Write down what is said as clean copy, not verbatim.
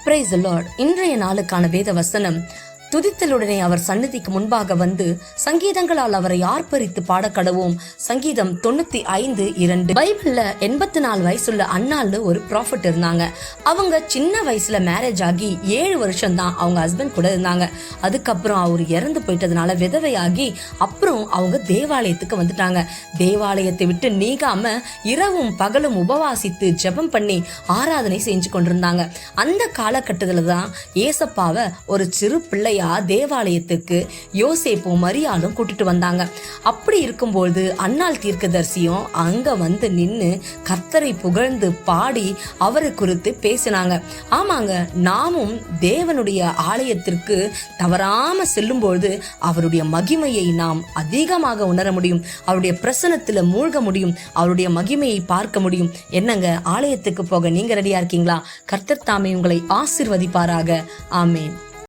Praise the Lord. இன்றைய நாளுக்கான வேத வசனம், துதித்தலுடனே அவர் சந்நிதிக்கு முன்பாக வந்து சங்கீதங்களால் அவரை ஆர்ப்பரித்து பாடக்கடவோம். சங்கீதம் 95:2. பைபிள்ல 84 வயசுள்ள அன்னாள்னு ஒரு ப்ராஃபட் இருந்தாங்க. அவங்க சின்ன வயசுல மேரேஜ் ஆகி 7 வருஷம் தான் அவங்க ஹஸ்பண்ட் கூட இருந்தாங்க. அதுக்கப்புறம் அவர் இறந்து போயிட்டதுனால விதவையாகி அப்புறம் அவங்க தேவாலயத்துக்கு வந்துட்டாங்க. தேவாலயத்தை விட்டு நீங்காம இரவும் பகலும் உபவாசித்து ஜெபம் பண்ணி ஆராதனை செஞ்சு கொண்டிருந்தாங்க. அந்த காலகட்டத்துல தான் ஏசப்பாவை ஒரு சிறு பிள்ளை தேவாலயத்துக்கு யோசேப்பும் மரியாளும் கூட்டிட்டு வந்தாங்க. அப்படி இருக்கும்போது அன்னாள் தீர்க்கதரிசியும் அங்க வந்து நின்னு கர்த்தரை புகழ்ந்து பாடி அவரை குறித்து பேசினாங்க. ஆமாங்க, நாமும் தேவனுடைய ஆலயத்திற்கு தவறாம செல்லும்போது அவருடைய மகிமையை நாம் அதிகமாக உணர முடியும். அவருடைய பிரசன்னத்துல மூழ்க முடியும். அவருடைய மகிமையை பார்க்க முடியும். என்னங்க, ஆலயத்துக்கு போக நீங்க ரெடியா இருக்கீங்களா? கர்த்தர் தாமே உங்களை ஆசீர்வதிப்பாராக. ஆமேன்.